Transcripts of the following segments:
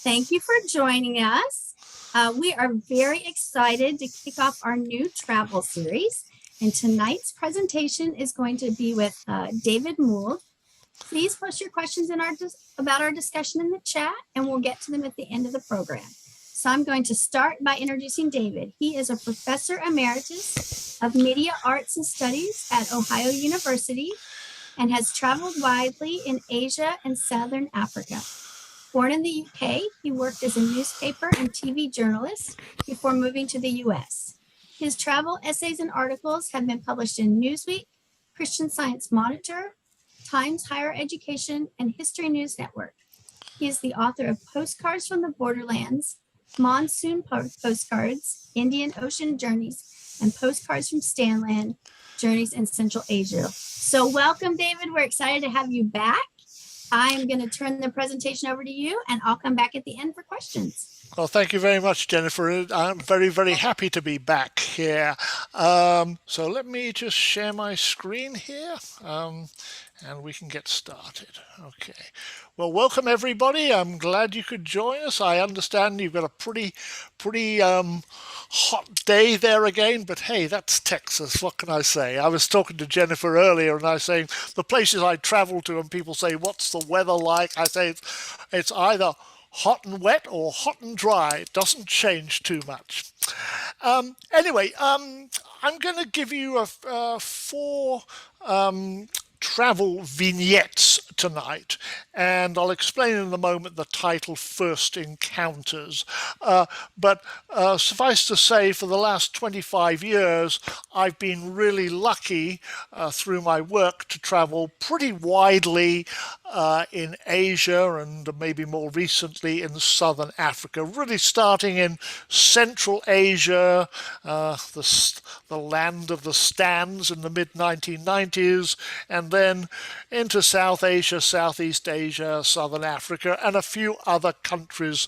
Thank you for joining us. We are very excited to kick off our new travel series. And tonight's presentation is going to be with David Mould. Please post your questions about our discussion in the chat, and we'll get to them at the end of the program. So I'm going to start by introducing David. He is a professor emeritus of media arts and studies at Ohio University and has traveled widely in Asia and Southern Africa. Born in the UK, he worked as a newspaper and TV journalist before moving to the US. His travel essays and articles have been published in Newsweek, Christian Science Monitor, Times Higher Education, and History News Network. He is the author of Postcards from the Borderlands, Monsoon Postcards, Indian Ocean Journeys, and Postcards from Stanland, Journeys in Central Asia. So welcome, David. We're excited to have you back. I'm going to turn the presentation over to you, and I'll come back at the end for questions. Well, thank you very much, Jennifer. I'm very, very happy to be back here. So let me just share my screen here, and we can get started. Okay. Well, welcome, everybody. I'm glad you could join us. I understand you've got a pretty hot day there again, but hey, that's Texas. What can I say? I was talking to Jennifer earlier, and I was saying the places I travel to, and people say, "What's the weather like?" I say it's either hot and wet or hot and dry. It doesn't change too much. Anyway, I'm going to give you four travel vignettes tonight, and I'll explain in a moment the title First Encounters. But suffice to say, for the last 25 years, I've been really lucky through my work to travel pretty widely in Asia and maybe more recently in Southern Africa, really starting in Central Asia, the land of the stands in the mid-1990s, and then into South Asia, Southeast Asia, Southern Africa, and a few other countries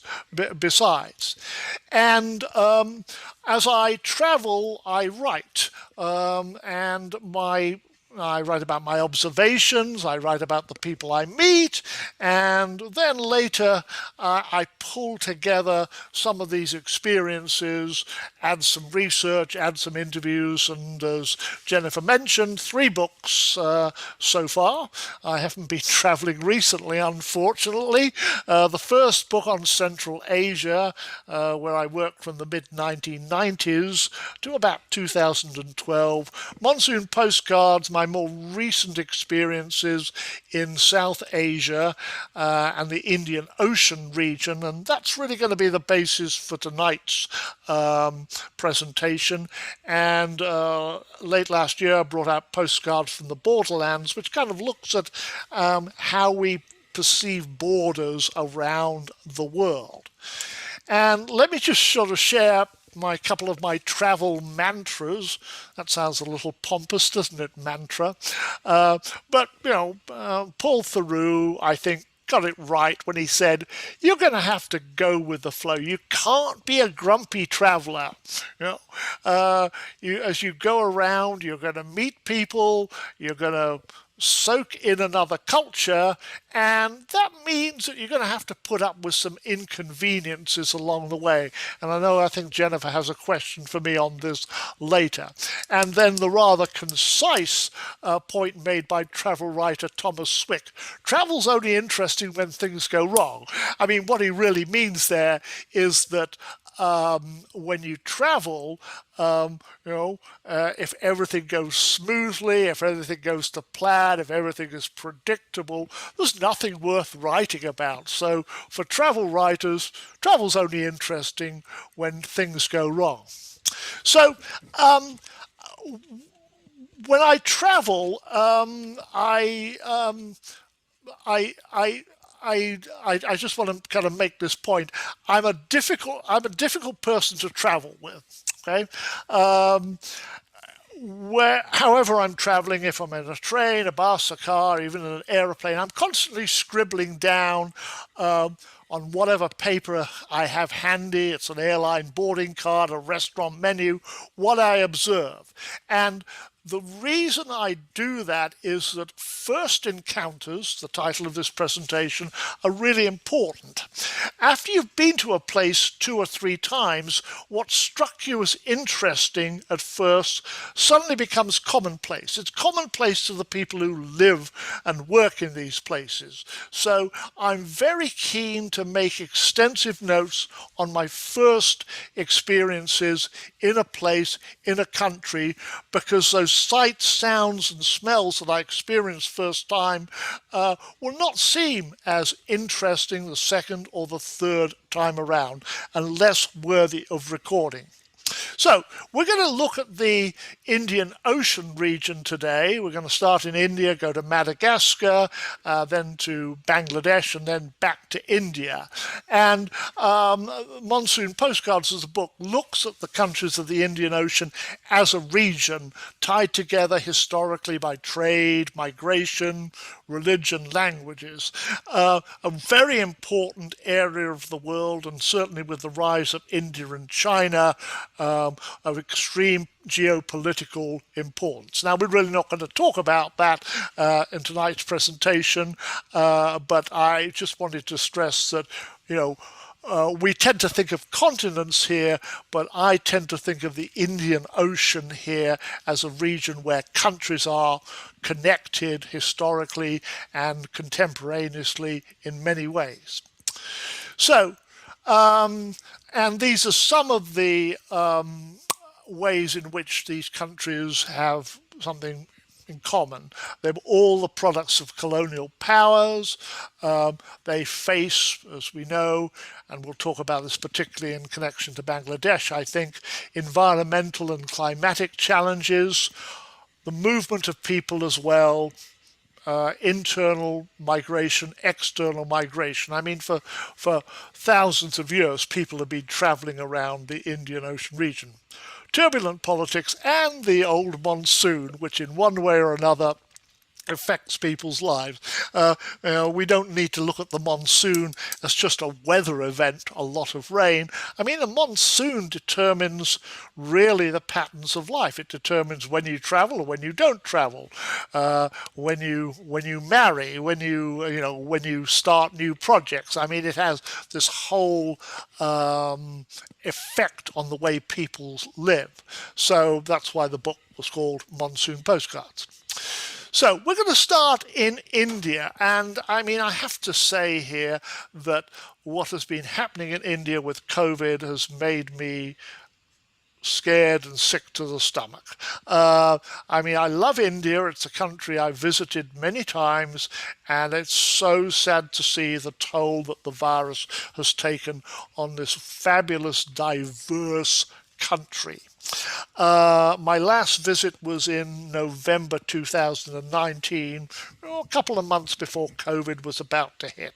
besides. And as I travel, I write, and I write about my observations, I write about the people I meet, and then later I pull together some of these experiences, add some research, add some interviews, and as Jennifer mentioned, 3 books so far. I haven't been traveling recently, unfortunately. The first book on Central Asia, where I worked from the mid-1990s to about 2012. Monsoon Postcards, my more recent experiences in South Asia and the Indian Ocean region, and that's really going to be the basis for tonight's presentation. And late last year I brought out Postcards from the Borderlands, which kind of looks at how we perceive borders around the world. And let me just sort of share a couple of my travel mantras. That sounds a little pompous, doesn't it, mantra? But, Paul Theroux, I think, got it right when he said, you're going to have to go with the flow. You can't be a grumpy traveler. As you go around, you're going to meet people, you're going to soak in another culture, and that means that you're going to have to put up with some inconveniences along the way. And I think Jennifer has a question for me on this later. And then the rather concise point made by travel writer Thomas Swick: travel's only interesting when things go wrong. I mean, what he really means there is that when you travel, if everything goes smoothly, if everything goes to plan, if everything is predictable, there's nothing worth writing about. So for travel writers, travel's only interesting when things go wrong. So when I travel, I just want to kind of make this point. I'm a difficult person to travel with. Okay. However I'm traveling, if I'm in a train, a bus, a car, even in an aeroplane, I'm constantly scribbling down on whatever paper I have handy. It's an airline boarding card, a restaurant menu, what I observe. And The reason I do that is that first encounters, the title of this presentation, are really important. After you've been to a place 2 or 3 times, what struck you as interesting at first suddenly becomes commonplace. It's commonplace to the people who live and work in these places. So I'm very keen to make extensive notes on my first experiences in a place, in a country, because those sights, sounds and smells that I experienced first time will not seem as interesting the second or the third time around and less worthy of recording. So we're going to look at the Indian Ocean region today. We're going to start in India, go to Madagascar, then to Bangladesh, and then back to India. And Monsoon Postcards as a book looks at the countries of the Indian Ocean as a region tied together historically by trade, migration, religion, languages. A very important area of the world, and certainly with the rise of India and China, of extreme geopolitical importance. Now, we're really not going to talk about that in tonight's presentation, but I just wanted to stress that, we tend to think of continents here, but I tend to think of the Indian Ocean here as a region where countries are connected historically and contemporaneously in many ways. So, and these are some of the ways in which these countries have something in common. They're all the products of colonial powers. They face, as we know, and we'll talk about this particularly in connection to Bangladesh, I think, environmental and climatic challenges, the movement of people as well, internal migration, external migration. I mean, for thousands of years, people have been traveling around the Indian Ocean region. Turbulent politics and the old monsoon, which in one way or another affects people's lives. We don't need to look at the monsoon as just a weather event, a lot of rain. I mean, the monsoon determines really the patterns of life. It determines when you travel or when you don't travel, when you marry, when you start new projects. I mean, it has this whole effect on the way people live. So that's why the book was called Monsoon Postcards. So we're going to start in India, and I mean, I have to say here that what has been happening in India with COVID has made me scared and sick to the stomach. I mean, I love India. It's a country I've visited many times, and it's so sad to see the toll that the virus has taken on this fabulous, diverse country. My last visit was in November 2019, a couple of months before COVID was about to hit.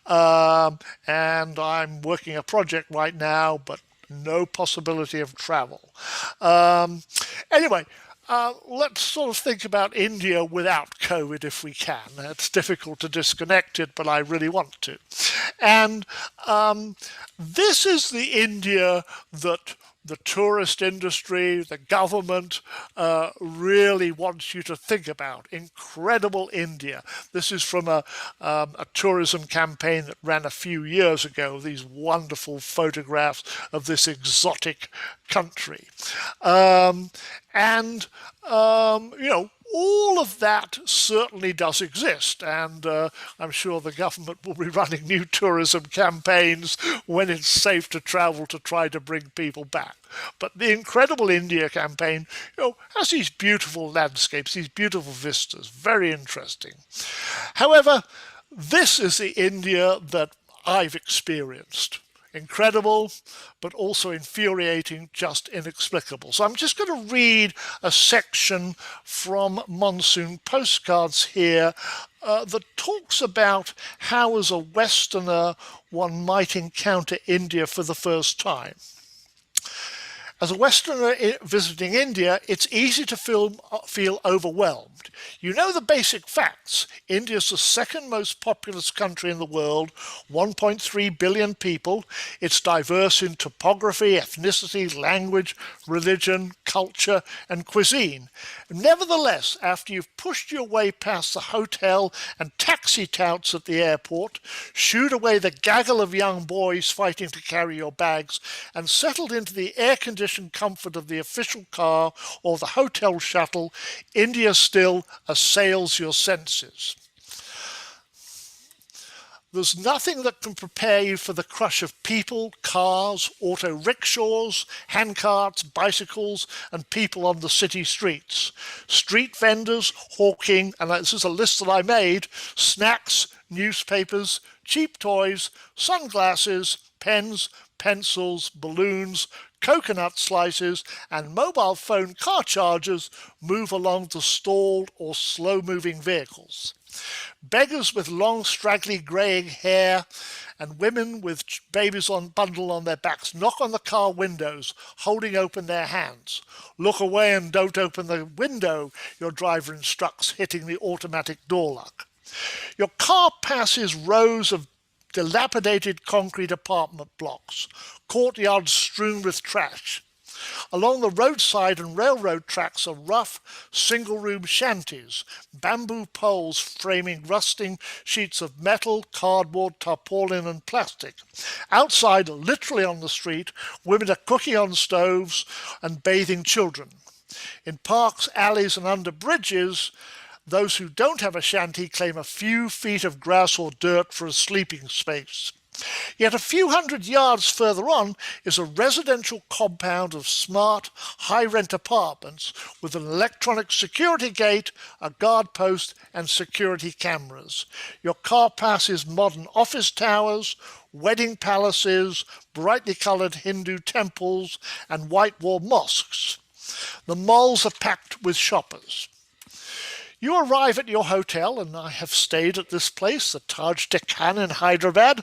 And I'm working a project right now, but no possibility of travel. Anyway, let's sort of think about India without COVID if we can. It's difficult to disconnect it, but I really want to. And this is the India that the tourist industry, the government really wants you to think about. Incredible India. This is from a tourism campaign that ran a few years ago, these wonderful photographs of this exotic country. All of that certainly does exist, and I'm sure the government will be running new tourism campaigns when it's safe to travel to try to bring people back. But the Incredible India campaign, has these beautiful landscapes, these beautiful vistas, very interesting. However, this is the India that I've experienced. Incredible, but also infuriating, just inexplicable. So I'm just going to read a section from Monsoon Postcards here that talks about how, as a Westerner, one might encounter India for the first time. As a Westerner visiting India, it's easy to feel overwhelmed. You know the basic facts. India is the second most populous country in the world, 1.3 billion people. It's diverse in topography, ethnicity, language, religion, culture, and cuisine. Nevertheless, after you've pushed your way past the hotel and taxi touts at the airport, shooed away the gaggle of young boys fighting to carry your bags, and settled into the air-conditioned comfort of the official car or the hotel shuttle, India still assails your senses. There's nothing that can prepare you for the crush of people, cars, auto rickshaws, handcarts, bicycles, and people on the city streets. Street vendors hawking, and this is a list that I made, snacks, newspapers, cheap toys, sunglasses, pens, pencils, balloons, coconut slices, and mobile phone car chargers move along the stalled or slow-moving vehicles. Beggars with long, straggly, greying hair and women with babies bundled on their backs knock on the car windows, holding open their hands. Look away and don't open the window, your driver instructs, hitting the automatic door lock. Your car passes rows of dilapidated concrete apartment blocks, courtyards strewn with trash. Along the roadside and railroad tracks are rough, single-room shanties, bamboo poles framing rusting sheets of metal, cardboard, tarpaulin and plastic. Outside, literally on the street, women are cooking on stoves and bathing children. In parks, alleys and under bridges, those who don't have a shanty claim a few feet of grass or dirt for a sleeping space. Yet a few hundred yards further on is a residential compound of smart, high-rent apartments with an electronic security gate, a guard post and security cameras. Your car passes modern office towers, wedding palaces, brightly coloured Hindu temples and white-wall mosques. The malls are packed with shoppers. You arrive at your hotel, and I have stayed at this place, the Taj Deccan in Hyderabad,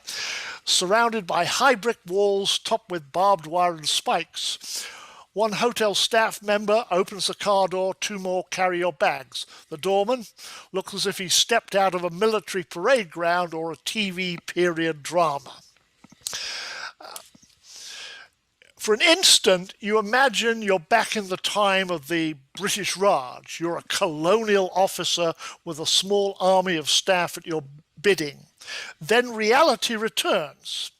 surrounded by high brick walls topped with barbed wire and spikes. One hotel staff member opens the car door, two more carry your bags. The doorman looks as if he stepped out of a military parade ground or a TV period drama. For an instant, you imagine you're back in the time of the British Raj. You're a colonial officer with a small army of staff at your bidding. Then reality returns.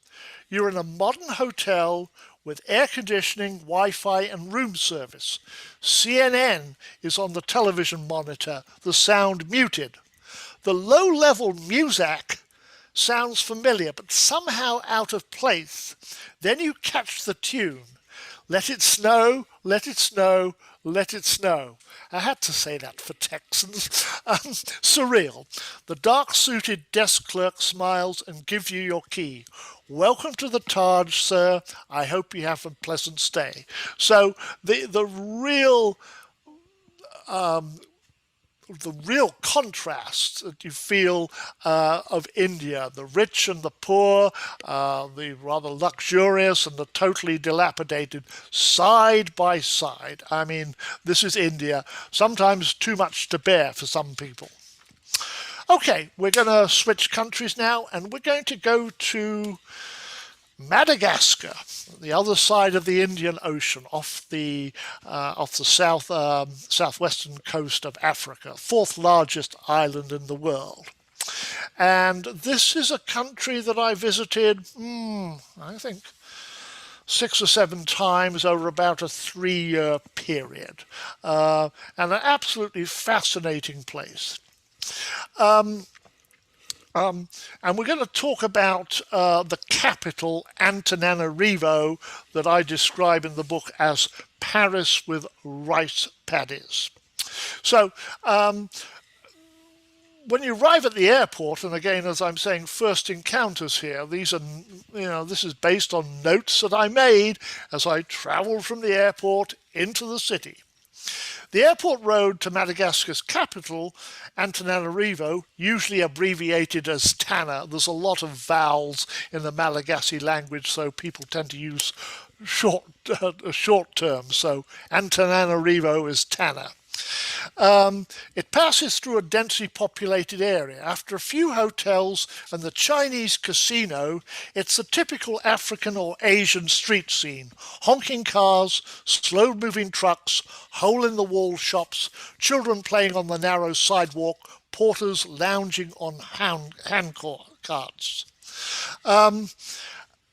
You're in a modern hotel with air conditioning, Wi-Fi and room service. CNN is on the television monitor, the sound muted. The low-level music sounds familiar, but somehow out of place. Then you catch the tune. Let it snow, let it snow, let it snow. I had to say that for Texans. Surreal. The dark-suited desk clerk smiles and gives you your key. Welcome to the Taj, sir. I hope you have a pleasant stay. So the real contrast that you feel of India, the rich and the poor, the rather luxurious and the totally dilapidated, side by side. I mean, this is India, sometimes too much to bear for some people. Okay, we're going to switch countries now, and we're going to go to Madagascar, the other side of the Indian Ocean, off the southwestern coast of Africa, fourth largest island in the world. And this is a country that I visited, I think, 6 or 7 times over about a 3-year period, and an absolutely fascinating place. And we're going to talk about the capital, Antananarivo, that I describe in the book as Paris with rice paddies. So when you arrive at the airport, and again, as I'm saying, first encounters here, this is based on notes that I made as I traveled from the airport into the city. The airport road to Madagascar's capital, Antananarivo, usually abbreviated as Tana. There's a lot of vowels in the Malagasy language, so people tend to use short terms. So Antananarivo is Tana. It passes through a densely populated area. After a few hotels and the Chinese casino, it's a typical African or Asian street scene. Honking cars, slow-moving trucks, hole-in-the-wall shops, children playing on the narrow sidewalk, porters lounging on hand carts.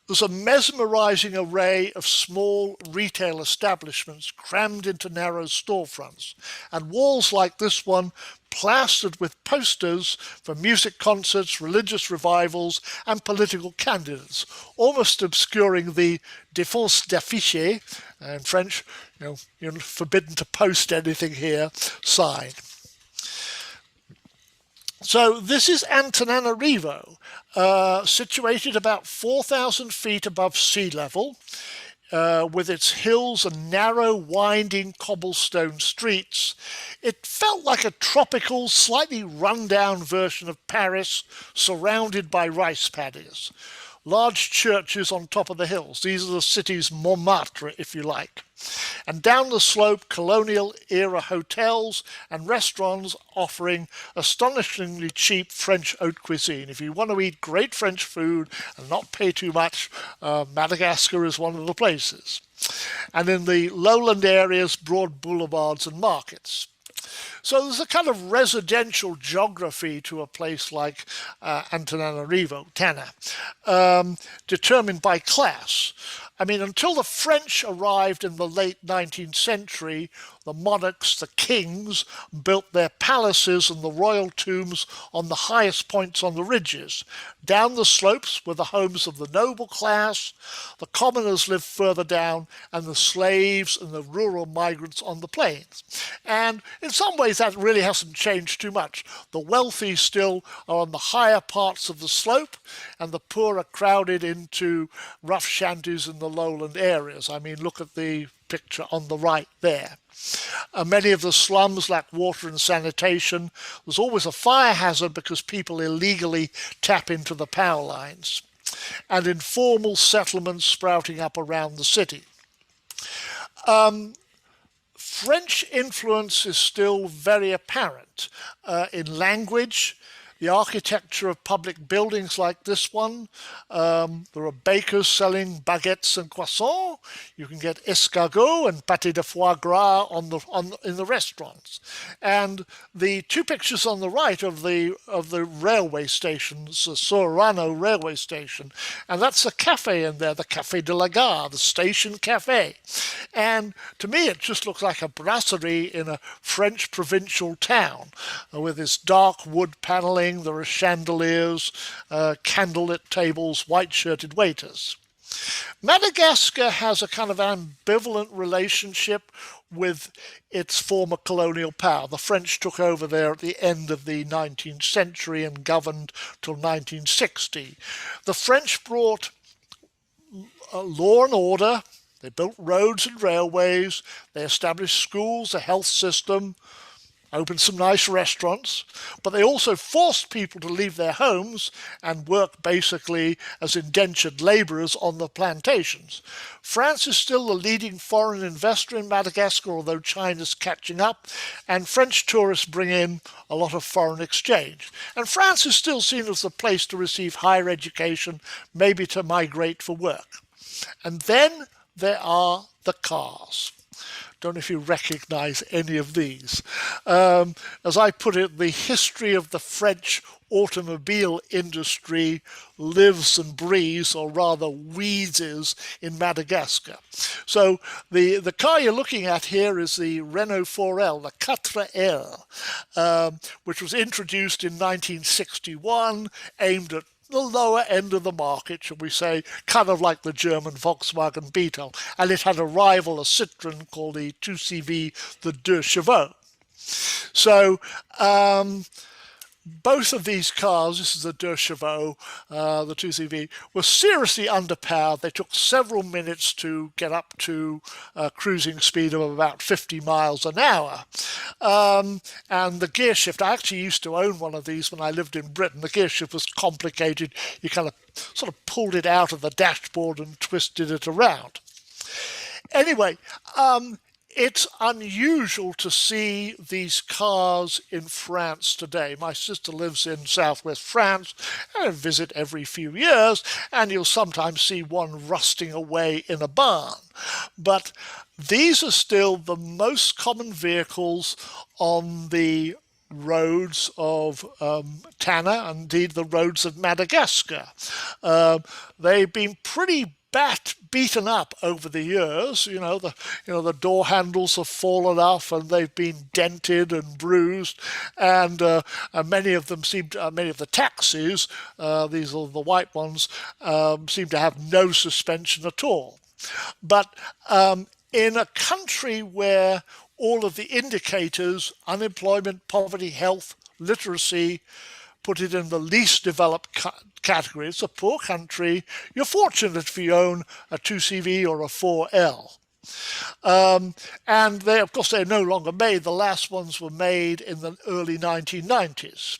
There's a mesmerizing array of small retail establishments crammed into narrow storefronts, and walls like this one plastered with posters for music concerts, religious revivals, and political candidates, almost obscuring the défense d'afficher, in French, you're forbidden to post anything here, sign. So this is Antananarivo, situated about 4,000 feet above sea level, with its hills and narrow, winding cobblestone streets. It felt like a tropical, slightly run-down version of Paris, surrounded by rice paddies. Large churches on top of the hills. These are the city's Montmartre, if you like. And down the slope, colonial-era hotels and restaurants offering astonishingly cheap French haute cuisine. If you want to eat great French food and not pay too much, Madagascar is one of the places. And in the lowland areas, broad boulevards and markets. So there's a kind of residential geography to a place like Antananarivo, Tana, determined by class. I mean, until the French arrived in the late 19th century, the monarchs, the kings, built their palaces and the royal tombs on the highest points on the ridges. Down the slopes were the homes of the noble class, the commoners lived further down, and the slaves and the rural migrants on the plains. And in some ways that really hasn't changed too much. The wealthy still are on the higher parts of the slope, and the poor are crowded into rough shanties in the lowland areas. I mean, look at the picture on the right there. Many of the slums lack water and sanitation. There's always a fire hazard because people illegally tap into the power lines. And informal settlements sprouting up around the city. French influence is still very apparent in language, the architecture of public buildings like this one. There are bakers selling baguettes and croissants. You can get escargot and pâté de foie gras in the restaurants. And the two pictures on the right of the railway station, the Sorano railway station, and that's a cafe in there, the Café de la Gare, the station cafe. And to me, it just looks like a brasserie in a French provincial town with this dark wood paneling. There are chandeliers, candlelit tables, white-shirted waiters. Madagascar has a kind of ambivalent relationship with its former colonial power. The French took over there at the end of the 19th century and governed till 1960. The French brought law and order. They built roads and railways. They established schools, a health system, opened some nice restaurants, but they also forced people to leave their homes and work basically as indentured labourers on the plantations. France is still the leading foreign investor in Madagascar, although China's catching up, and French tourists bring in a lot of foreign exchange. And France is still seen as the place to receive higher education, maybe to migrate for work. And then there are the cars. Don't know if you recognize any of these. As I put it, the history of the French automobile industry lives and breathes, or rather wheezes, in Madagascar. So the car you're looking at here is the Renault 4L, the 4L, which was introduced in 1961, aimed at the lower end of the market, shall we say, kind of like the German Volkswagen Beetle. And it had a rival, a Citroën, called the 2CV, the Deux Chevaux. So both of these cars, this is the Deux Chevaux, the 2CV, were seriously underpowered. They took several minutes to get up to a cruising speed of about 50 miles an hour. And the gear shift, I actually used to own one of these when I lived in Britain. The gear shift was complicated. You kind of sort of pulled it out of the dashboard and twisted it around. Anyway, it's unusual to see these cars in France today. My sister lives in southwest France, and I visit every few years, and you'll sometimes see one rusting away in a barn. But these are still the most common vehicles on the roads of Tanna, and indeed the roads of Madagascar. They've been pretty beaten up over the years. The door handles have fallen off and they've been dented and bruised, and many of the taxis, these are the white ones, seem to have no suspension at all. But in a country where all of the indicators, unemployment, poverty, health, literacy, put it in the least developed category. It's a poor country. You're fortunate if you own a 2CV or a 4L. And they, of course, they're no longer made. The last ones were made in the early 1990s.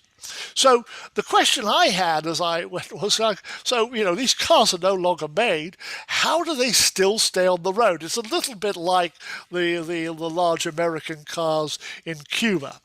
So the question I had as I went was like, these cars are no longer made. How do they still stay on the road? It's a little bit like the large American cars in Cuba.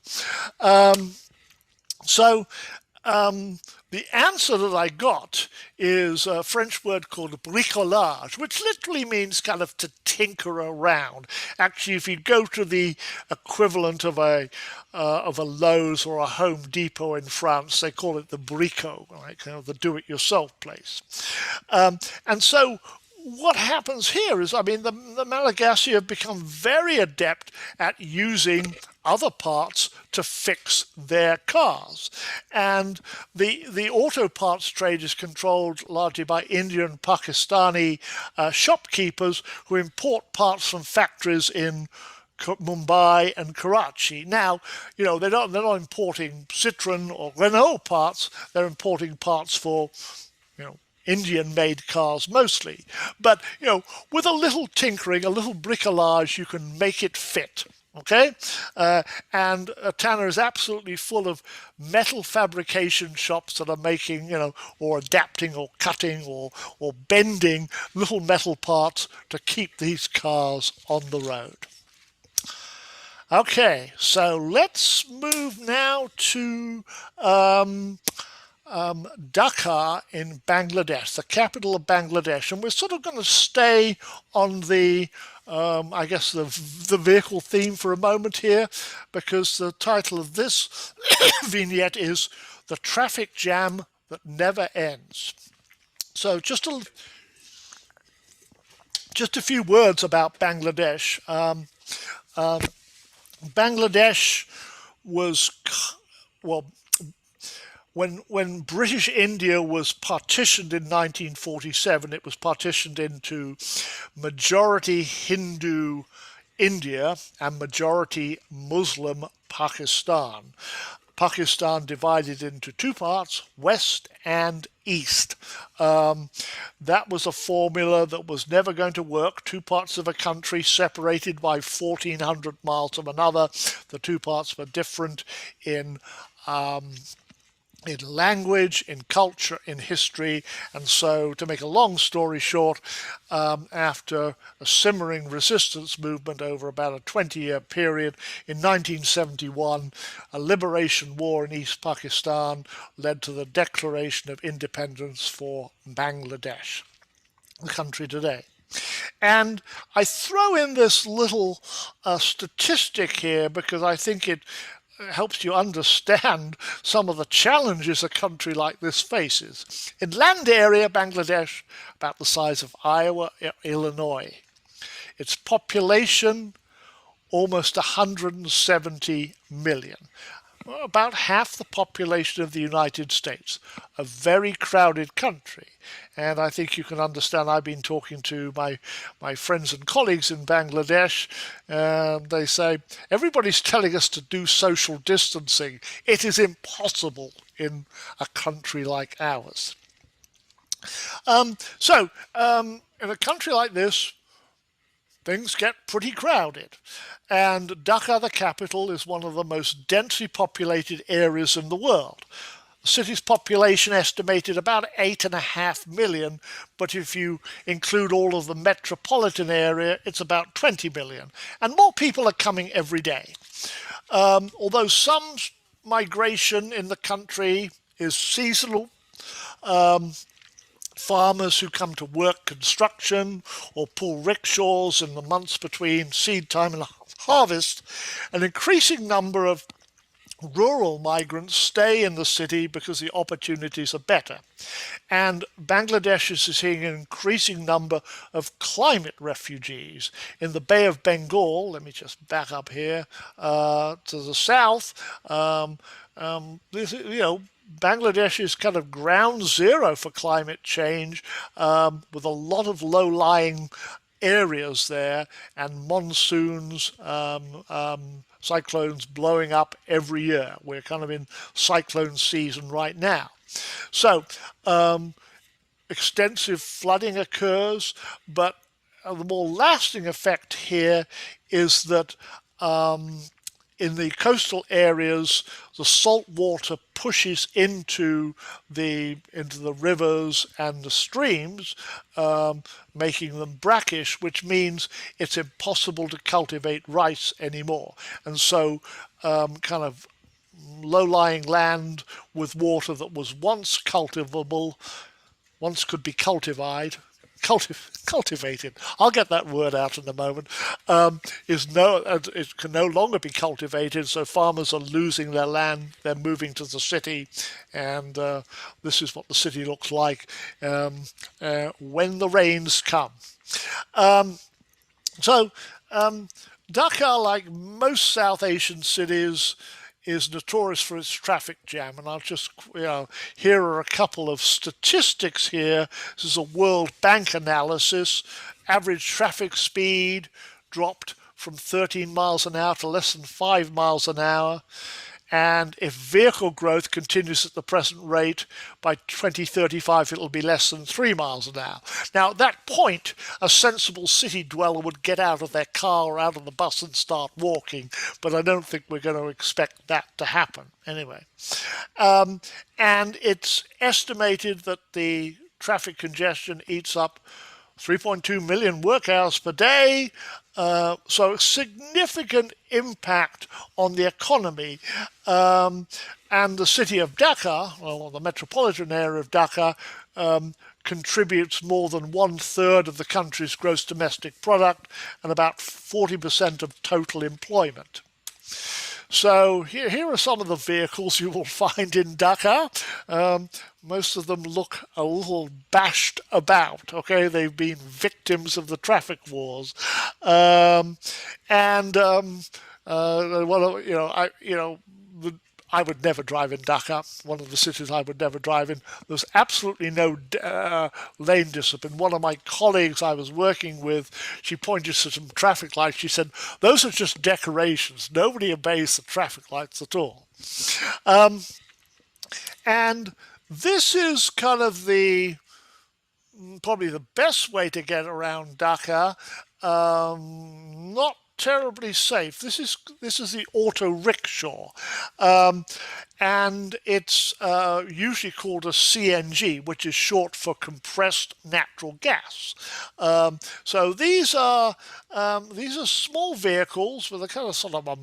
The answer that I got is a French word called bricolage, which literally means kind of to tinker around. Actually, if you go to the equivalent of a Lowe's or a Home Depot in France, they call it the brico, like the do-it-yourself place. And so what happens here is, the Malagasy have become very adept at using other parts to fix their cars. And the auto parts trade is controlled largely by Indian and Pakistani shopkeepers who import parts from factories in Mumbai and Karachi. Now, they're not importing Citroën or Renault parts, they're importing parts for, Indian-made cars mostly. But, with a little tinkering, a little bricolage, you can make it fit. Okay, and Tanna is absolutely full of metal fabrication shops that are making, or adapting or cutting or bending little metal parts to keep these cars on the road. Okay, so let's move now to Dhaka in Bangladesh, the capital of Bangladesh, and we're sort of going to stay on the the vehicle theme for a moment here, because the title of this vignette is The Traffic Jam That Never Ends. So just a few words about Bangladesh. Bangladesh was, when British India was partitioned in 1947, it was partitioned into majority Hindu India and majority Muslim Pakistan. Pakistan divided into two parts, west and east. That was a formula that was never going to work. Two parts of a country separated by 1,400 miles from another. The two parts were different in language, in culture, in history. And so, to make a long story short, after a simmering resistance movement over about a 20-year period, in 1971, a liberation war in East Pakistan led to the declaration of independence for Bangladesh, the country today. And I throw in this little statistic here because I think it helps you understand some of the challenges a country like this faces. In land area, Bangladesh, about the size of Iowa, Illinois. Its population, almost 170 million. about half the population of the United States, a very crowded country. And I think you can understand, I've been talking to my friends and colleagues in Bangladesh, and they say, everybody's telling us to do social distancing. It is impossible in a country like ours. In a country like this, things get pretty crowded. And Dhaka, the capital, is one of the most densely populated areas in the world. The city's population estimated about 8.5 million, but if you include all of the metropolitan area, it's about 20 million. And more people are coming every day. Although some migration in the country is seasonal, farmers who come to work construction or pull rickshaws in the months between seed time and harvest, an increasing number of rural migrants stay in the city because the opportunities are better. And Bangladesh is seeing an increasing number of climate refugees. In the Bay of Bengal, let me just back up here, to the south, Bangladesh is kind of ground zero for climate change, with a lot of low-lying areas there and monsoons, cyclones blowing up every year. We're kind of in cyclone season right now. So extensive flooding occurs, but the more lasting effect here is that in the coastal areas, the salt water pushes into the rivers and the streams, making them brackish, which means it's impossible to cultivate rice anymore. And so kind of low-lying land with water that was once cultivable, once could be cultivated, I'll get that word out in a moment, it can no longer be cultivated, so farmers are losing their land, they're moving to the city, and this is what the city looks like when the rains come. Dhaka, like most South Asian cities, is notorious for its traffic jam. And I'll just, here are a couple of statistics here. This is a World Bank analysis. Average traffic speed dropped from 13 miles an hour to less than 5 miles an hour. And if vehicle growth continues at the present rate, by 2035 it'll be less than 3 miles an hour. Now, at that point, a sensible city dweller would get out of their car or out of the bus and start walking, but I don't think we're going to expect that to happen anyway. And it's estimated that the traffic congestion eats up 3.2 million work hours per day, so significant impact on the economy. And the city of Dhaka, or the metropolitan area of Dhaka, contributes more than 1/3 of the country's gross domestic product and about 40% of total employment. So here are some of the vehicles you will find in Dhaka. Most of them look a little bashed about. Okay, they've been victims of the traffic wars, I would never drive in Dhaka, one of the cities I would never drive in. There's absolutely no lane discipline. One of my colleagues I was working with, she pointed to some traffic lights. She said, those are just decorations. Nobody obeys the traffic lights at all. And this is kind of probably the best way to get around Dhaka. Not terribly safe. This is the AutoRickshaw, and it's usually called a CNG, which is short for compressed natural gas. So these are small vehicles with a kind of sort of a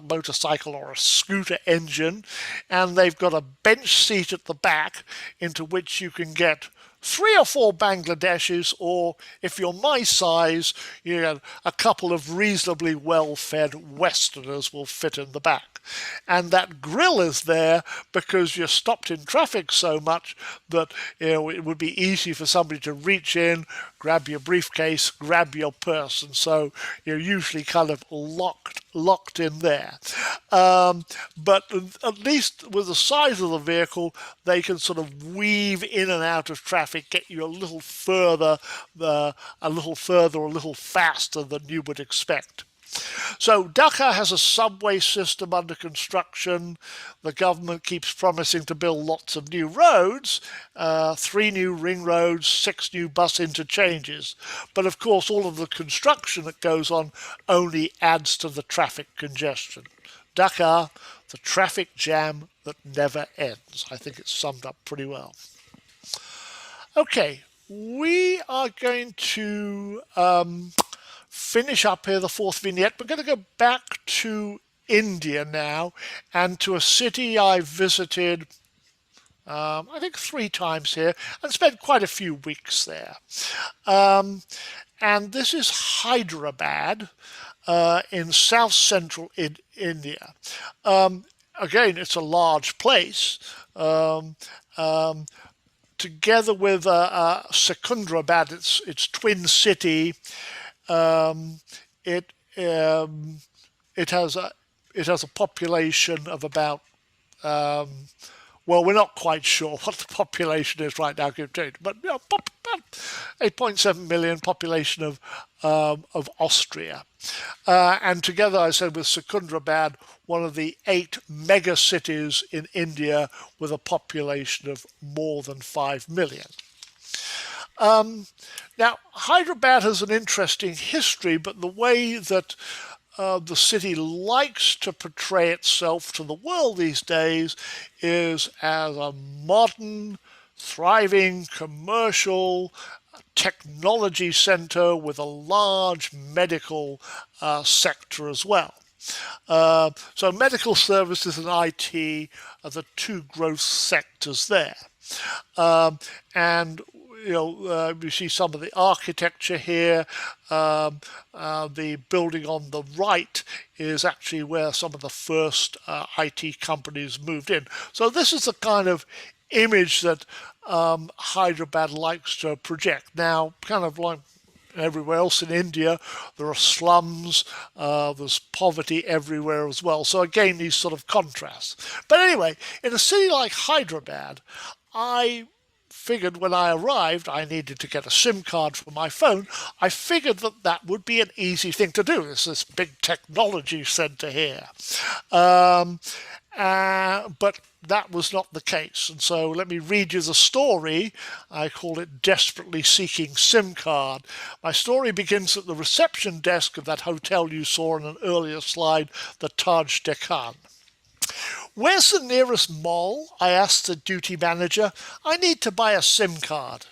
motorcycle or a scooter engine, and they've got a bench seat at the back into which you can get 3 or 4 Bangladeshis, or if you're my size, a couple of reasonably well-fed Westerners will fit in the back. And that grill is there because you're stopped in traffic so much that it would be easy for somebody to reach in, grab your briefcase, grab your purse, and so you're usually kind of locked in there. But at least with the size of the vehicle, they can sort of weave in and out of traffic, get you a little further, a little faster than you would expect. So Dhaka has a subway system under construction. The government keeps promising to build lots of new roads, 3 new ring roads, 6 new bus interchanges. But of course, all of the construction that goes on only adds to the traffic congestion. Dhaka, the traffic jam that never ends. I think it's summed up pretty well. Okay, we are going to finish up here the 4th vignette. We're going to go back to India now, and to a city I visited I think 3 times here, and spent quite a few weeks there. And this is Hyderabad in south central India. Again, it's a large place. Together with Secunderabad, its twin city, it has a population of about well, we're not quite sure what the population is right now, but 8.7 million population of Austria, and together, I said, with Secunderabad, one of the 8 mega cities in India with a population of more than 5 million. Now, Hyderabad has an interesting history, but the way that the city likes to portray itself to the world these days is as a modern, thriving, commercial technology center with a large medical sector as well. So medical services and IT are the 2 growth sectors there. And you see some of the architecture here. The building on the right is actually where some of the first IT companies moved in. So this is the kind of image that Hyderabad likes to project. Now, kind of like everywhere else in India, there are slums, there's poverty everywhere as well. So again, these sort of contrasts. But anyway, in a city like Hyderabad, I figured when I arrived I needed to get a SIM card for my phone. I figured that would be an easy thing to do. There's this big technology center here. But that was not the case. And so let me read you the story. I call it Desperately Seeking SIM Card. My story begins at the reception desk of that hotel you saw in an earlier slide, the Taj Deccan. "Where's the nearest mall?" I asked the duty manager. "I need to buy a SIM card."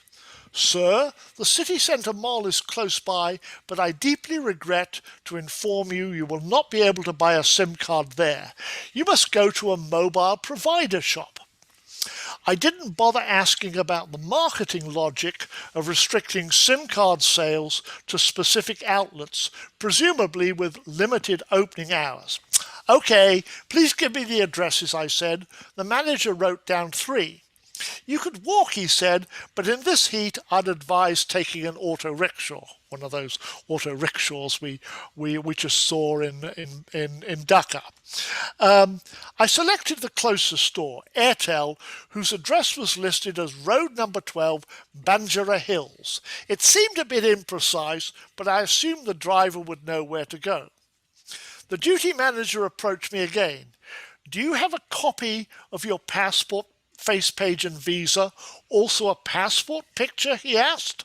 "Sir, the city centre mall is close by, but I deeply regret to inform you you will not be able to buy a SIM card there. You must go to a mobile provider shop." I didn't bother asking about the marketing logic of restricting SIM card sales to specific outlets, presumably with limited opening hours. "Okay, please give me the addresses," I said. The manager wrote down 3. "You could walk," he said, "but in this heat I'd advise taking an auto-rickshaw," one of those auto-rickshaws we just saw in Dhaka. I selected the closest store, Airtel, whose address was listed as road number 12, Banjara Hills. It seemed a bit imprecise, but I assumed the driver would know where to go. The duty manager approached me again. "Do you have a copy of your passport, face page and visa? Also a passport picture?" he asked.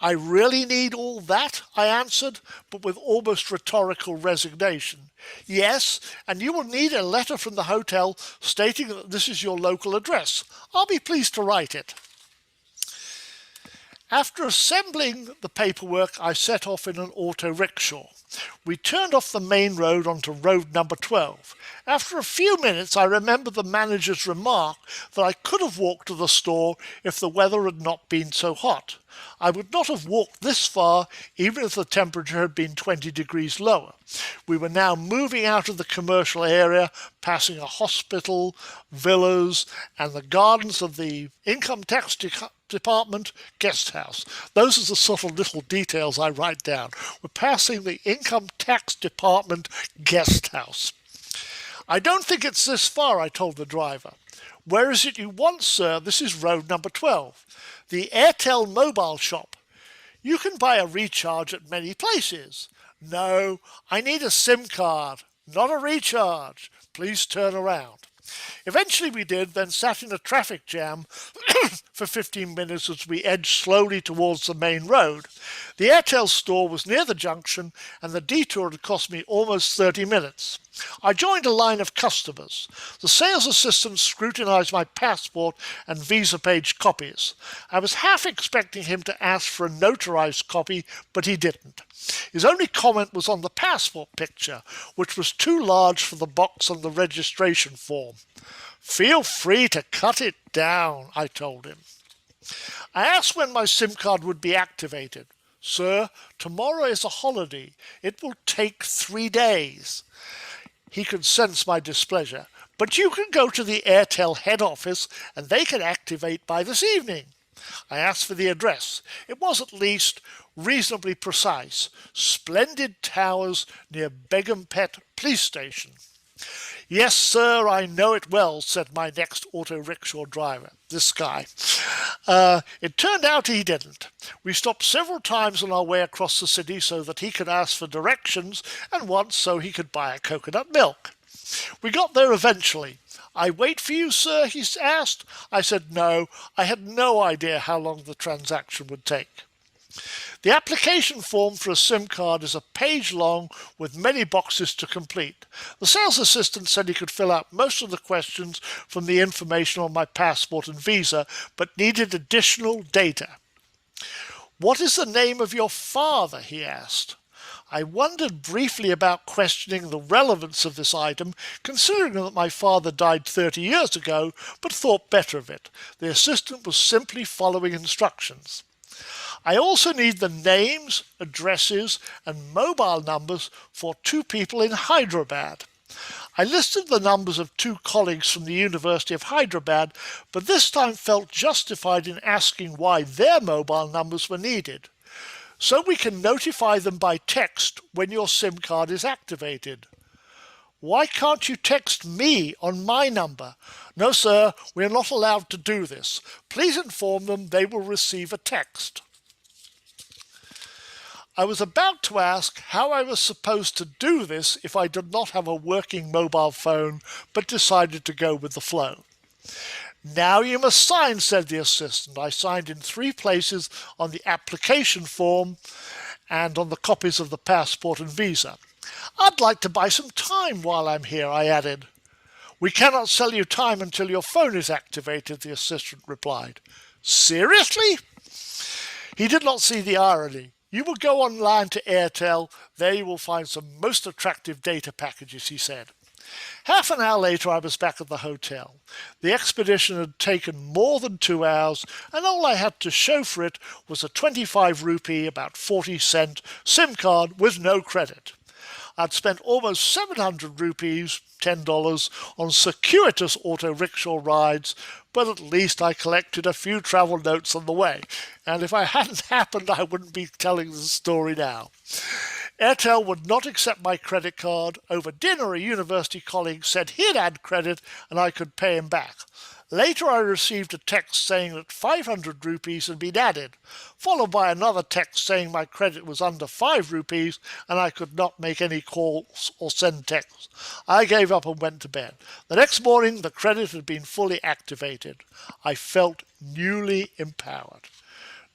"I really need all that?" I answered, but with almost rhetorical resignation. "Yes, and you will need a letter from the hotel stating that this is your local address. I'll be pleased to write it." After assembling the paperwork, I set off in an auto-rickshaw. We turned off the main road onto road number 12. After a few minutes, I remembered the manager's remark that I could have walked to the store if the weather had not been so hot. I would not have walked this far even if the temperature had been 20 degrees lower. We were now moving out of the commercial area, passing a hospital, villas, and the gardens of the income tax department guest house. Those are the sort of little details I write down. We're passing the income tax department guest house. I don't think it's this far, I told the driver. Where is it you want, sir? This is road number 12. The Airtel mobile shop. You can buy a recharge at many places. No, I need a SIM card, not a recharge. Please turn around. Eventually we did, then sat in a traffic jam for 15 minutes as we edged slowly towards the main road. The Airtel store was near the junction and the detour had cost me almost 30 minutes. I joined a line of customers. The sales assistant scrutinized my passport and visa page copies. I was half expecting him to ask for a notarized copy, but he didn't. His only comment was on the passport picture, which was too large for the box on the registration form. Feel free to cut it down, I told him. I asked when my SIM card would be activated. Sir, tomorrow is a holiday. It will take 3 days. He could sense my displeasure. But you can go to the Airtel head office and they can activate by this evening. I asked for the address. It was at least reasonably precise. Splendid towers near Begumpet police station. Yes, sir, I know it well, said my next auto-rickshaw driver, this guy. It turned out he didn't. We stopped several times on our way across the city so that he could ask for directions, and once so he could buy a coconut milk. We got there eventually. I wait for you, sir, he asked. I said no. I had no idea how long the transaction would take. The application form for a SIM card is a page long with many boxes to complete. The sales assistant said he could fill out most of the questions from the information on my passport and visa, but needed additional data. What is the name of your father? He asked. I wondered briefly about questioning the relevance of this item, considering that my father died 30 years ago, but thought better of it. The assistant was simply following instructions. I also need the names, addresses, and mobile numbers for 2 people in Hyderabad. I listed the numbers of 2 colleagues from the University of Hyderabad, but this time felt justified in asking why their mobile numbers were needed. So we can notify them by text when your SIM card is activated. Why can't you text me on my number? No, sir, we are not allowed to do this. Please inform them they will receive a text. I was about to ask how I was supposed to do this if I did not have a working mobile phone, but decided to go with the flow. Now you must sign, said the assistant. I signed in 3 places on the application form and on the copies of the passport and visa. I'd like to buy some time while I'm here, I added. We cannot sell you time until your phone is activated, the assistant replied. Seriously? He did not see the irony. You will go online to Airtel. There you will find some most attractive data packages, he said. Half an hour later, I was back at the hotel. The expedition had taken more than 2 hours, and all I had to show for it was a 25 rupee, about 40-cent, SIM card with no credit. I'd spent almost 700 rupees, $10, on circuitous auto-rickshaw rides, but at least I collected a few travel notes on the way. And if I hadn't happened, I wouldn't be telling the story now. Airtel would not accept my credit card. Over dinner, a university colleague said he'd add credit and I could pay him back. Later, I received a text saying that 500 rupees had been added, followed by another text saying my credit was under 5 rupees and I could not make any calls or send texts. I gave up and went to bed. The next morning, the credit had been fully activated. I felt newly empowered,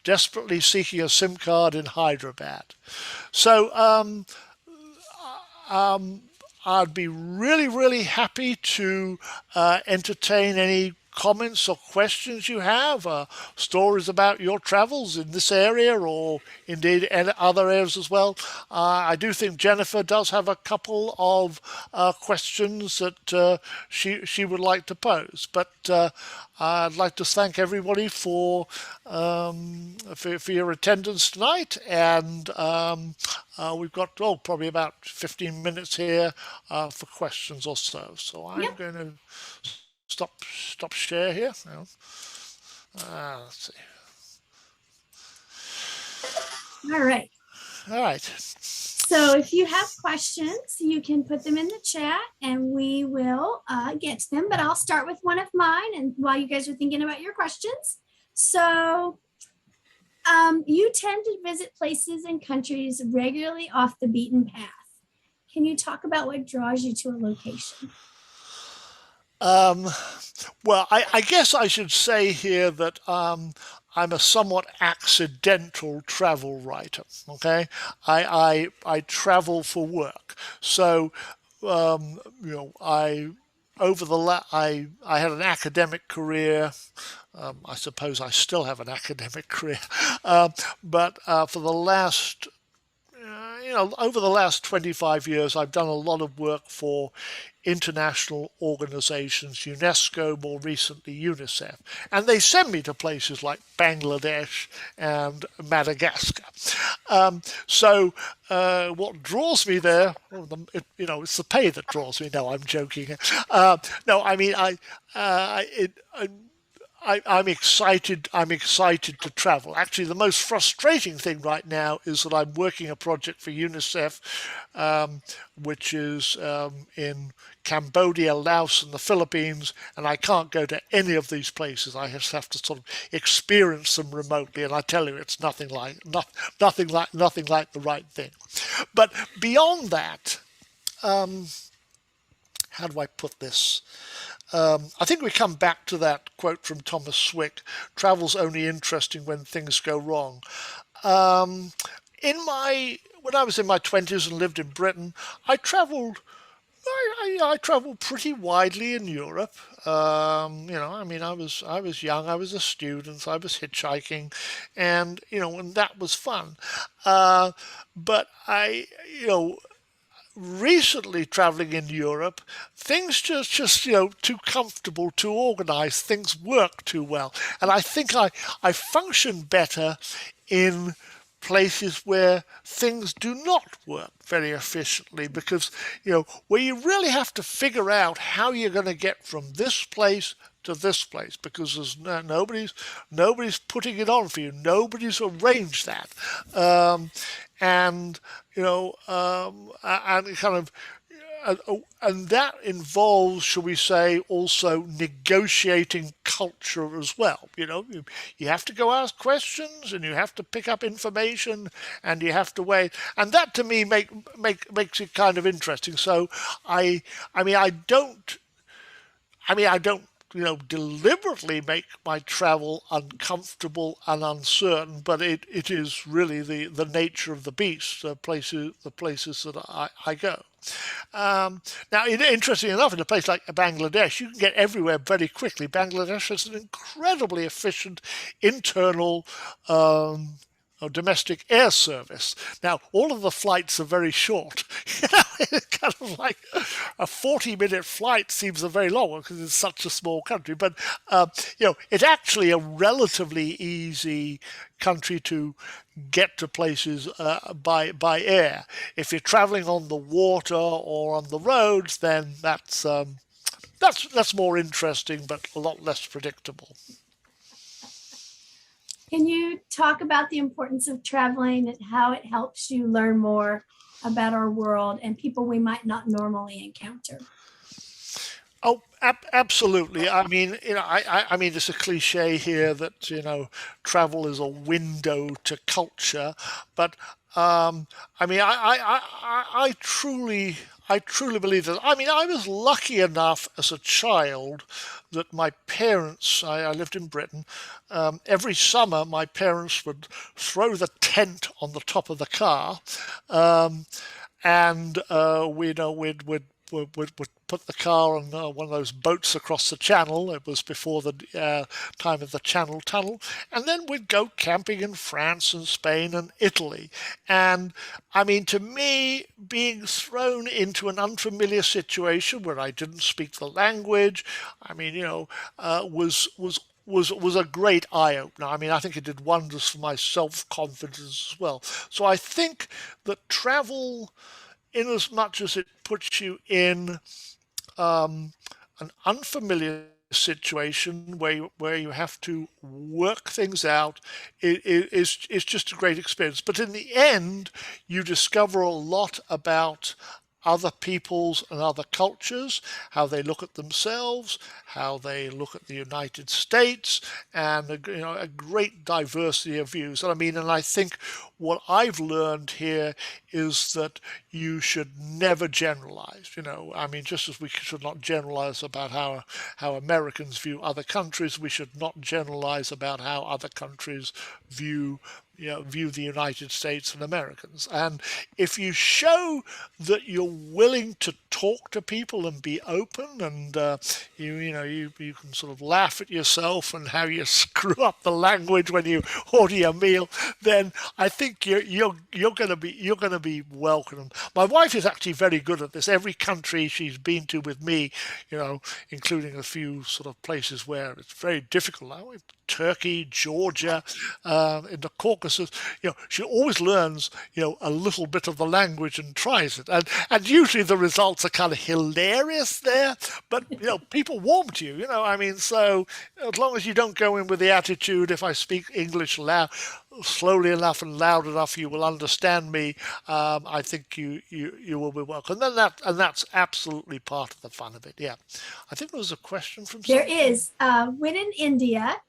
desperately seeking a SIM card in Hyderabad. So I'd be really, really happy to entertain any comments or questions you have, stories about your travels in this area or indeed in other areas as well. I do think Jennifer does have a couple of questions that she would like to pose. But I'd like to thank everybody for your attendance tonight, and we've got probably about 15 minutes here for questions or so. So I'm going to stop share here. Let's see. All right. All right. So if you have questions, you can put them in the chat and we will get to them. But I'll start with one of mine, and while you guys are thinking about your questions. So you tend to visit places and countries regularly off the beaten path. Can you talk about what draws you to a location? Well, I guess I should say here that I'm a somewhat accidental travel writer. Okay, I travel for work, so I I had an academic career. I suppose I still have an academic career, but for the last over the last 25 years, I've done a lot of work for international organizations, UNESCO, more recently UNICEF, and they send me to places like Bangladesh and Madagascar. So what draws me there, it's the pay that draws me. No, I'm joking. No, I mean, I'm excited. I'm excited to travel. Actually, the most frustrating thing right now is that I'm working a project for UNICEF, which is in Cambodia, Laos, and the Philippines, and I can't go to any of these places. I just have to sort of experience them remotely, and I tell you, it's nothing like the right thing. But beyond that, how do I put this? I think we come back to that quote from Thomas Swick, travel's only interesting when things go wrong. When I was in my 20s and lived in Britain, I traveled pretty widely in Europe. I mean, I was young, I was a student, I was hitchhiking, and and that was fun. But recently traveling in Europe, things just too comfortable, too organized, things work too well. And I think I function better in places where things do not work very efficiently, because where you really have to figure out how you're going to get from this place to this place, because there's nobody's putting it on for you, nobody's arranged that, and and kind of and that involves, shall we say, also negotiating culture as well. You have to go ask questions, and you have to pick up information, and you have to wait, and that to me makes it kind of interesting. So I don't deliberately make my travel uncomfortable and uncertain, but it is really the nature of the beast, the places that I go. Now, interesting enough, in a place like Bangladesh, you can get everywhere very quickly. Bangladesh has an incredibly efficient internal domestic air service. Now, all of the flights are very short. It's kind of like a 40-minute flight seems a very long one because it's such a small country. But it's actually a relatively easy country to get to places by air. If you're traveling on the water or on the roads, then that's more interesting, but a lot less predictable. Can you talk about the importance of traveling and how it helps you learn more about our world and people we might not normally encounter? Oh, absolutely. I mean, I mean, it's a cliche here that travel is a window to culture, but I mean, I truly believe that. I mean, I was lucky enough as a child that my parents, I lived in Britain, every summer my parents would throw the tent on the top of the car, and we'd would put the car on one of those boats across the channel. It was before the time of the Channel Tunnel. And then we'd go camping in France and Spain and Italy. And I mean, to me, being thrown into an unfamiliar situation where I didn't speak the language, I mean, was a great eye opener. I mean, I think it did wonders for my self confidence as well. So I think that travel, in as much as it puts you in an unfamiliar situation where you have to work things out, is just a great experience. But in the end, you discover a lot about other peoples and other cultures, how they look at themselves, how they look at the United States, and a great diversity of views. And I mean, and I think what I've learned here is that you should never generalize. I mean, just as we should not generalize about how Americans view other countries, we should not generalize about how other countries view view the United States and Americans. And if you show that you're willing to talk to people and be open, and you can sort of laugh at yourself and how you screw up the language when you order your meal, then I think you're going to be welcomed. My wife is actually very good at this. Every country she's been to with me, including a few sort of places where it's very difficult. Turkey, Georgia, in the Caucasus, she always learns, a little bit of the language and tries it. And usually the results are kind of hilarious there, but, people warm to you, I mean, so as long as you don't go in with the attitude, if I speak English slowly enough and loud enough, you will understand me. I think you will be welcome. And that's absolutely part of the fun of it. Yeah. I think there was a question from There someone. is. When in India,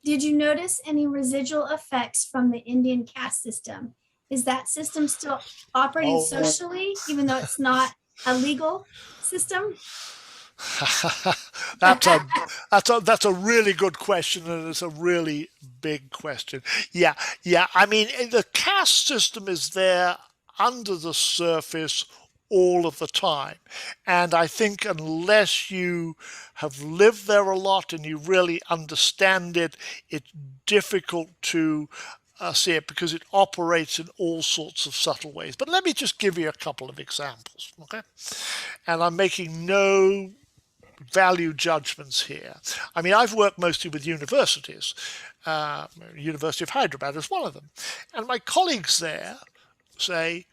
did you notice any residual effects from the Indian caste system? Is that system still operating socially, even though it's not a legal system? That's a really good question, and it's a really big question. Yeah, yeah. I mean, the caste system is there under the surface all of the time, and I think unless you have lived there a lot and you really understand it, it's difficult to see it because it operates in all sorts of subtle ways. But let me just give you a couple of examples, okay? And I'm making no value judgments here. I mean, I've worked mostly with universities. University of Hyderabad is one of them. And my colleagues there say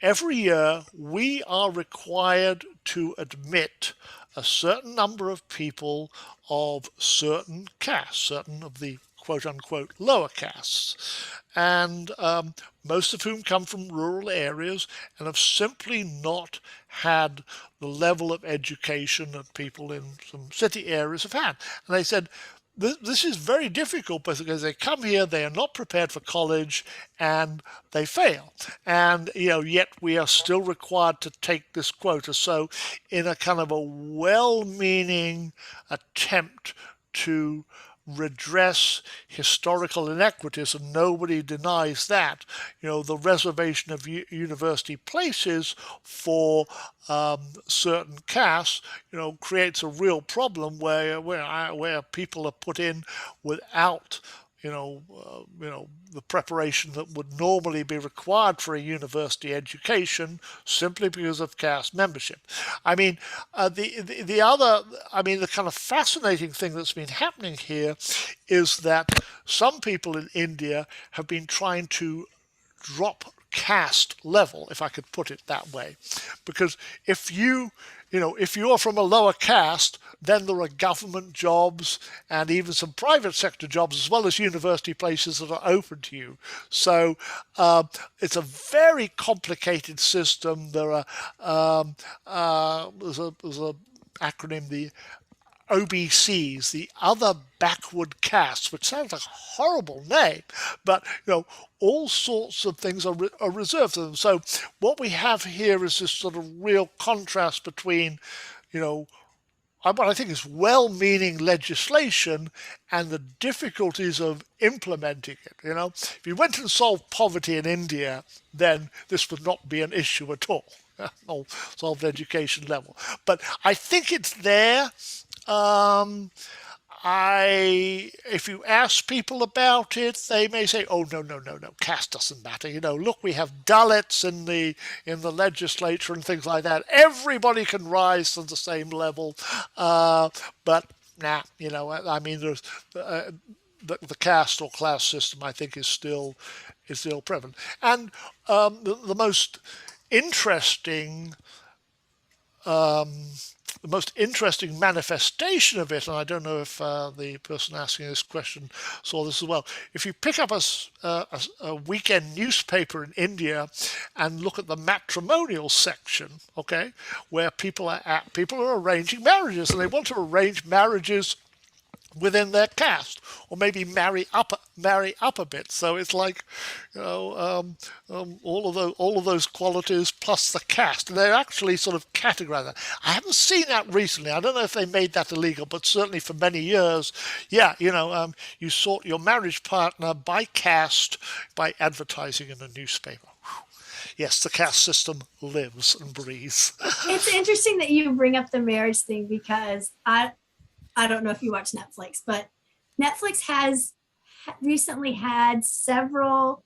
every year we are required to admit a certain number of people of certain castes, certain of the quote unquote lower castes, and most of whom come from rural areas and have simply not had the level of education that people in some city areas have had. And they said, this is very difficult because they come here, they are not prepared for college, and they fail. And yet we are still required to take this quota. So, in a kind of a well-meaning attempt to redress historical inequities, and nobody denies that, the reservation of university places for certain castes, creates a real problem where people are put in without the preparation that would normally be required for a university education simply because of caste membership. I mean, the other, I mean, the kind of fascinating thing that's been happening here is that some people in India have been trying to drop caste level, if I could put it that way, because if you're from a lower caste, then there are government jobs and even some private sector jobs, as well as university places that are open to you. So it's a very complicated system. There's a acronym, the OBCs, the other backward castes, which sounds like a horrible name, but all sorts of things are reserved to them. So what we have here is this sort of real contrast between, what I think is well-meaning legislation and the difficulties of implementing it. If you went and solved poverty in India, then this would not be an issue at all. Or solved education level. But I think it's there. Um, if you ask people about it, they may say, "Oh, no, no, no, no, caste doesn't matter. Look, we have Dalits in the legislature and things like that. Everybody can rise to the same level." But nah, I mean, there's the caste or class system. I think is still prevalent, and the most interesting the most interesting manifestation of it, and I don't know if the person asking this question saw this as well. If you pick up a weekend newspaper in India and look at the matrimonial section, okay, where people are arranging marriages, and they want to arrange marriages within their caste, or maybe marry up a bit. So it's like, all of those qualities plus the caste, and they're actually sort of categorized that. I haven't seen that recently. I don't know if they made that illegal, but certainly for many years, yeah, you sort your marriage partner by caste by advertising in a newspaper. Yes, the caste system lives and breathes. It's interesting that you bring up the marriage thing, because I don't know if you watch Netflix, but Netflix has recently had several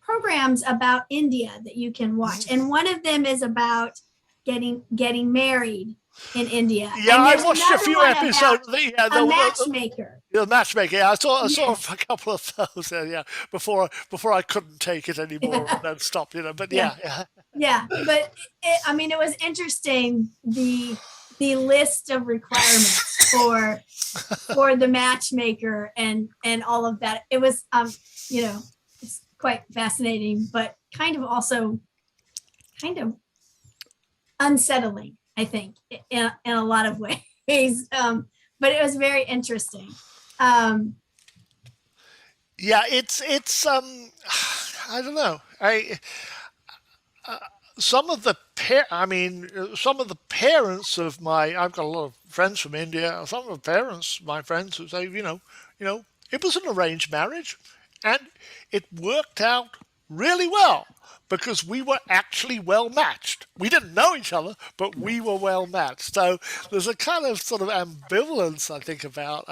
programs about India that you can watch, and one of them is about getting married in India. Yeah, I watched a few episodes. A matchmaker. The matchmaker. Yeah, I saw Yes. a couple of those. Yeah, before I couldn't take it anymore and then stopped. But yeah. Yeah, but it was interesting, the list of requirements for the matchmaker and all of that. It was it's quite fascinating, but kind of also unsettling, I think, in a lot of ways. But it was very interesting. Yeah, it's I don't know. Some of the parents of I've got a lot of friends from India. Some of the parents, my friends, who say, it was an arranged marriage, and it worked out really well because we were actually well matched. We didn't know each other, but we were well matched. So there's a kind of sort of ambivalence, I think, about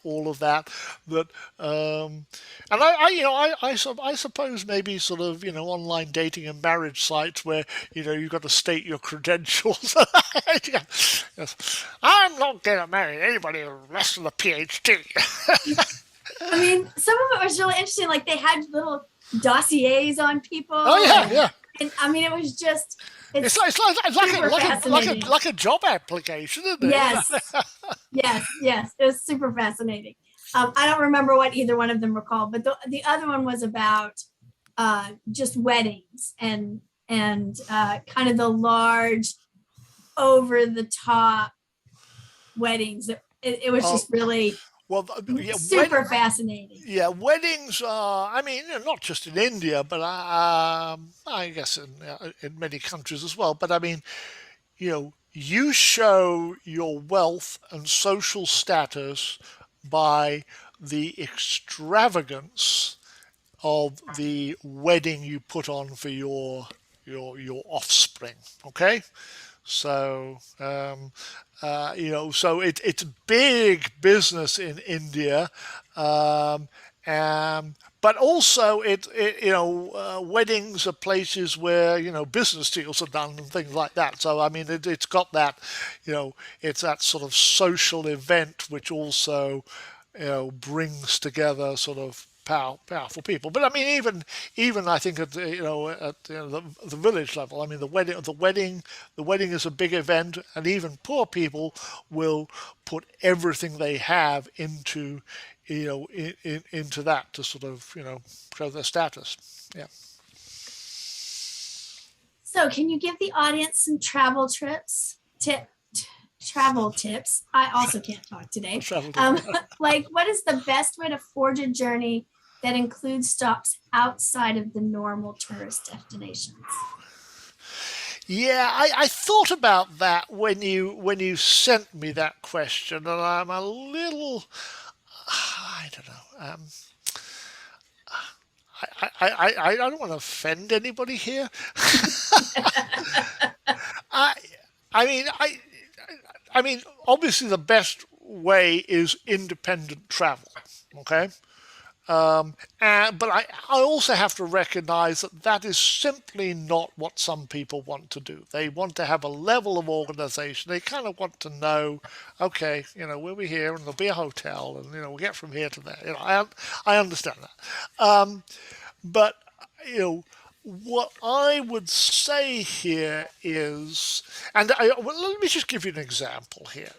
all of that. And I suppose maybe sort of online dating and marriage sites where you've got to state your credentials. Yes. I'm not going to marry anybody with less than a PhD. I mean, some of it was really interesting. Like, they had little dossiers on people. Oh yeah. And I mean, it was just. It's like a job application, isn't it? Yes. It was super fascinating. I don't remember what either one of them were called, but the other one was about just weddings and kind of the large, over the top weddings. It was just really. Well, super fascinating. Yeah, weddings are, not just in India, but I guess in many countries as well. But I mean, you show your wealth and social status by the extravagance of the wedding you put on for your offspring. Okay, so it's big business in India, but also weddings are places where business deals are done and things like that. So I mean, it's got that, it's that sort of social event which also brings together sort of powerful people. But I mean, even I think at the village level, I mean, the wedding is a big event, and even poor people will put everything they have into into that to sort of show their status. Yeah. So, can you give the audience some travel tips? I also can't talk today. Like, what is the best way to forge a journey that includes stops outside of the normal tourist destinations? Yeah, I thought about that when you sent me that question, and I'm a little, I don't know. I don't want to offend anybody here. I I mean I mean obviously the best way is independent travel. Okay. But I also have to recognize that that is simply not what some people want to do. They want to have a level of organization. They kind of want to know, okay, we'll be here and there'll be a hotel and, we'll get from here to there. I understand that. But, you know, what I would say here is, well, let me just give you an example here.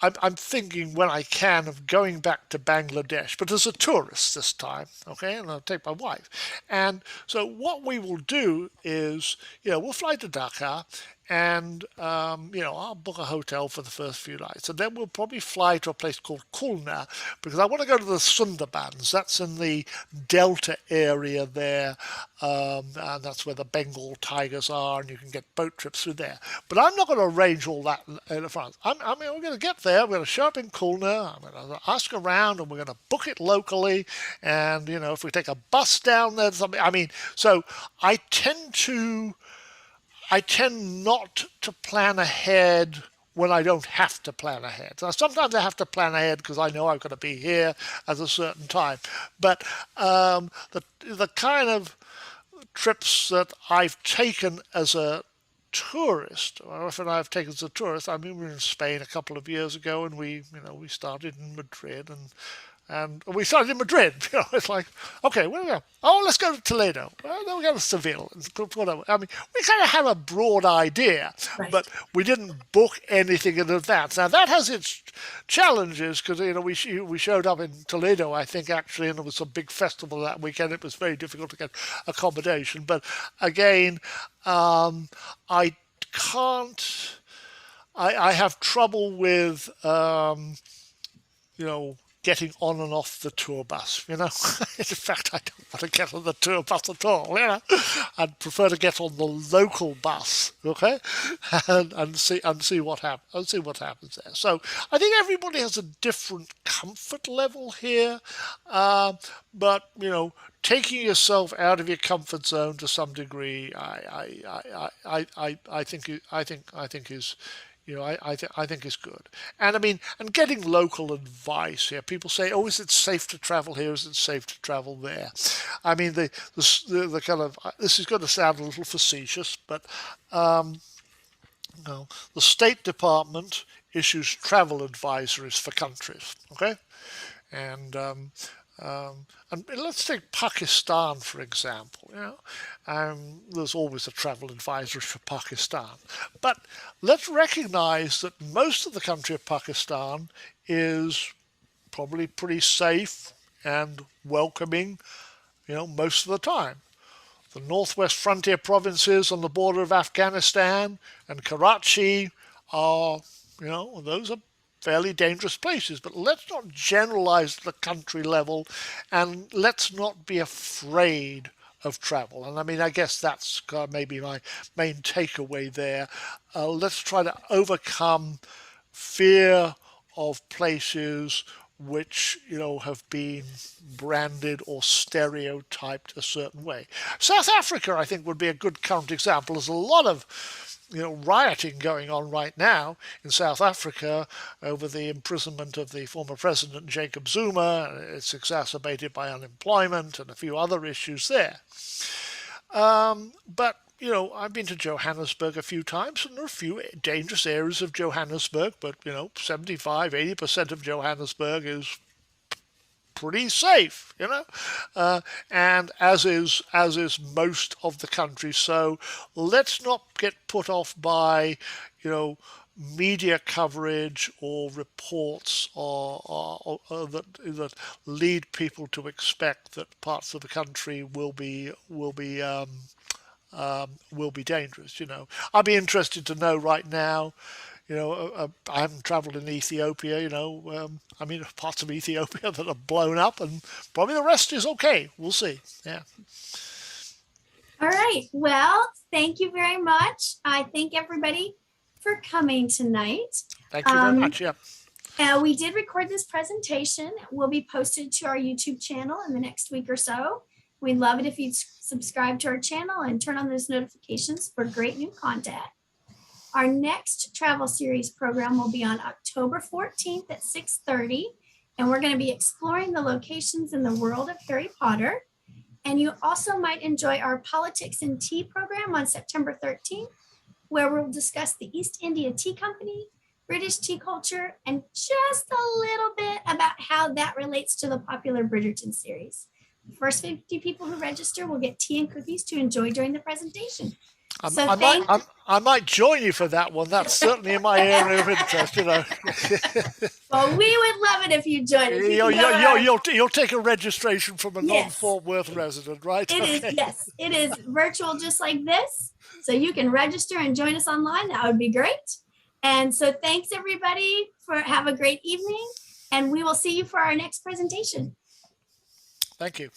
I'm thinking when I can of going back to Bangladesh, but as a tourist this time, okay, and I'll take my wife. And so what we will do is, we'll fly to Dhaka and I'll book a hotel for the first few nights, and then we'll probably fly to a place called Kulna because I want to go to the Sundarbans. That's in the delta area there, and that's where the Bengal tigers are, and you can get boat trips through there. But I'm not going to arrange all that in advance. We're going to get there. We're going to show up in Kulna. I'm going to ask around, and we're going to book it locally. And if we take a bus down there, something. So I tend to. I tend not to plan ahead when I don't have to plan ahead. Now, sometimes I have to plan ahead because I know I've got to be here at a certain time. But the kind of trips that I've taken as a tourist, or often I've taken as a tourist. I mean, we were in Spain a couple of years ago, and we started in Madrid, and we started in Madrid. It's like, okay, where do we go? Oh, let's go to Toledo. Well, then we go to Seville. Whatever. I mean, we kind of have a broad idea, Right. but we didn't book anything in advance. Now that has its challenges because we showed up in Toledo, I think actually, and there was a big festival that weekend. It was very difficult to get accommodation. But again, I can't. I have trouble with you know, getting on and off the tour bus. In fact, I don't want to get on the tour bus at all. I'd prefer to get on the local bus, okay, and see what happens. And see what happens there. So I think everybody has a different comfort level here, but taking yourself out of your comfort zone to some degree, I think is I think is good. And I mean, and getting local advice here. People say, "Oh, is it safe to travel here? Is it safe to travel there?" I mean, the kind of this is going to sound a little facetious, but the State Department issues travel advisories for countries. Okay, and and let's take Pakistan for example. There's always a travel advisory for Pakistan, but let's recognise that most of the country of Pakistan is probably pretty safe and welcoming. Most of the time. The northwest frontier provinces on the border of Afghanistan and Karachi are, those are fairly dangerous places. But let's not generalize the country level and let's not be afraid of travel. And I mean, I guess that's maybe my main takeaway there. Let's try to overcome fear of places which have been branded or stereotyped a certain way. South Africa, I think, would be a good current example. There's a lot of rioting going on right now in South Africa over the imprisonment of the former president Jacob Zuma. It's exacerbated by unemployment and a few other issues there. But I've been to Johannesburg a few times, and there are a few dangerous areas of Johannesburg, but 75-80% of Johannesburg is pretty safe, and as is most of the country. So let's not get put off by media coverage or reports or that lead people to expect that parts of the country will be dangerous. I'd be interested to know right now. I haven't travelled in Ethiopia. I mean, parts of Ethiopia that are blown up, and probably the rest is okay. We'll see. Yeah. All right. Well, thank you very much. I thank everybody for coming tonight. Thank you very much. Yeah. We did record this presentation. It will be posted to our YouTube channel in the next week or so. We'd love it if you'd subscribe to our channel and turn on those notifications for great new content. Our next travel series program will be on October 14th at 6:30, and we're going to be exploring the locations in the world of Harry Potter. And you also might enjoy our Politics and Tea program on September 13th, where we'll discuss the East India Tea Company, British tea culture, and just a little bit about how that relates to the popular Bridgerton series. The first 50 people who register will get tea and cookies to enjoy during the presentation. I might join you for that one. That's certainly in my area of interest, you know. Well, we would love it if you join us. You'll take a registration from a non-Fort Worth resident, right? It is virtual just like this. So you can register and join us online. That would be great. And so thanks everybody have a great evening, and we will see you for our next presentation. Thank you.